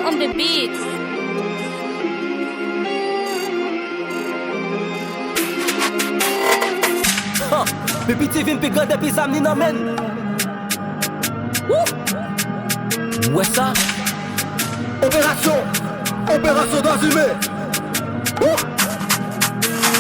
on the beat. Baby TV me pigant depuis ça m'ni nan men. Ouais ça. Opération d'azumé.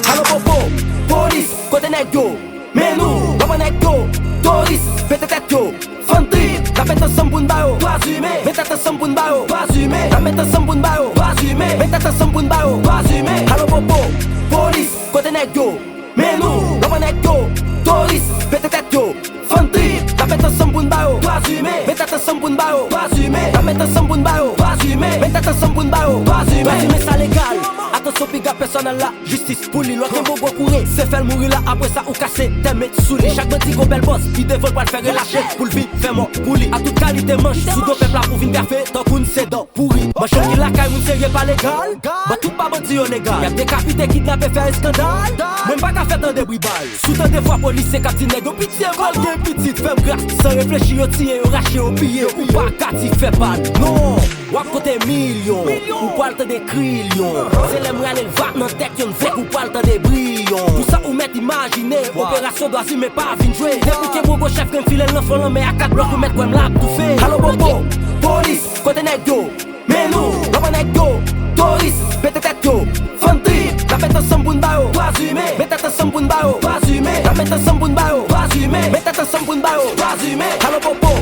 Allo popo, police, côté nèg yo. Mais nous, pas nèg yo. Touriste, pète tête yo. Fantri, la pète ensemble pour n'ba yo. Pas humain, mets tête ensemble pour n'ba yo. Pas humain, la pète ensemble pour n'ba yo. Pas humain, mets tête ensemble pour n'ba yo. Pas humain. Allo popo, police, côté nèg yo. Mais nous, pas nèg yo. Touriste, pète tête yo. Fantri, la pète ensemble pour n'ba yo. Pas humain, mets tête ensemble pour n'ba yo. Pas humain, la pète ensemble pour n'ba yo. Pas humain, mets tête ensemble pour n'ba yo. Pas humain, ça légal. Attention piga personnel là, justice pour lui. L'autre bon courir, c'est faire mourir là. Après ça ou casser, t'es mettre sous lui. Chaque petit gros bel boss, il devrait pas le faire relâcher. Pour le vivre, fais mort pour lui. À toute qualité manche, sous dos peuple là pour venir café. Tant qu'on c'est dans pourri. Moi je dis la caille, moun sérieux pas légal. Bah tout pas bandit au légal. Y'a décapité, kidnappé, fait un scandale. Même pas qu'à faire dans des bribales. Sous tant des fois police c'est capti nègre. Pitié, vol, bien petite, femme grâce. Sans réfléchir, au tirer, au racher, au piller. Ou pas cati, fait balle. Non, ou à côté millions. Ou pas le temps des crillions. C'est les m'raller le vac dans tête, y'en fait ou pas le temps des brillons. Tout ça ou mettre imaginer. Opération doit mais pas vin jouer. Depuis que mon chef comme filer l'enfant là, mais à 4 blocs ou mettre comme l'a tout fait. Allo bobo, police, côté nèg yo. Mais nous, pas nèg yo. Touriste, pète tête yo. Fantri, la pète ensemble pour n'ba yo. Pas humain, mets tête ensemble pour n'ba yo. Pas humain, la pète ensemble pour n'ba yo. Pas humain, mets tête ensemble pour n'ba yo. Pas humain. Allo bobo,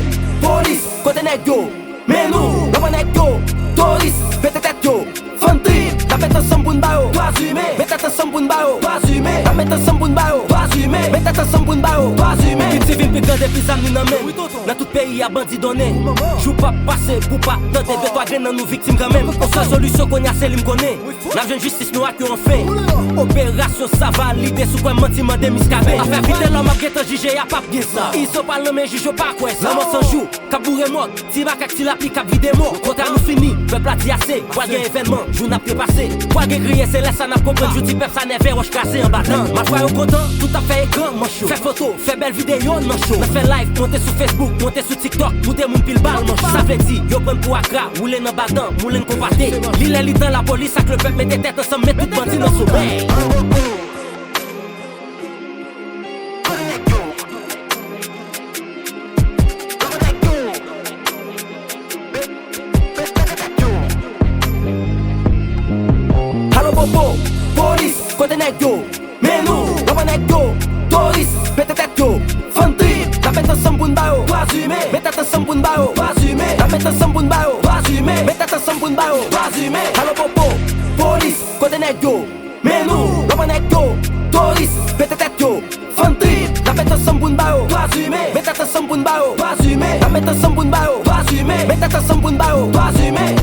police, côté nèg yo. Mais nous, pas nèg yo. Touriste, pète tête yo. Fantri, la pète ensemble pour n'ba yo. Pas humain, mets tête ensemble pour n'ba yo. Pas humain, la pète ensemble pour n'ba yo. Pas humain, mets tête ensemble pour n'ba yo. Pas humain. Qui civil pigant depuis ça m'ni nan men. Dans tout pays y'a bandit donné. Jou pas passer pour pas tenter de toi graine dans nous victimes quand même. Pour sa solution qu'on y a c'est lui m'connaît. La jeune justice nous a que on fait. Opération ça va l'idée sous quoi mentiment des miscabés. A faire vite l'homme a guetté jugé y'a pas bien ça. Ils sont pas nommés juge pas quoi ça. La mort sans jour, kabouré mort. Ti bakak ti la pi kap vide mort. Quand nous fini, peuple a dit assez. Quoi gen événement, jou n'a pas passé. Quoi gen crier c'est là ça n'a comprendre. Jou ti peuple ça n'est roche cassé en battant. Ma foi au content, tout à fait grand mon show. Fait photo, fait belle vidéo non show. On fait live, monter sur Facebook, monter sur TikTok, monter mon pile balle mon show. Ça veut dire, yo prend pour Accra, rouler dans battant, mouler combatté. L'île est dans la police, avec le peuple met des têtes ensemble, met tout bandit dans son sommeil. Allo bobo, police, côté nèg yo. Mais nous, pas nèg yo. Touriste, pète tête yo. Fantri, la pète ensemble pour n'ba yo. Pas humain, mets tête ensemble pour n'ba yo. Pas humain, la pète ensemble pour n'ba yo. Pas humain, mets tête ensemble pour n'ba yo. Pas humain. Allo bobo, police, côté nèg yo. Mais nous, pas nèg yo. Touriste, pète tête yo. Fantri, la pète ensemble pour n'ba yo. Pas humain, mets tête ensemble pour n'ba yo. Pas humain, la pète ensemble pour n'ba yo. Pas humain, mets tête ensemble pour n'ba yo. Pas humain.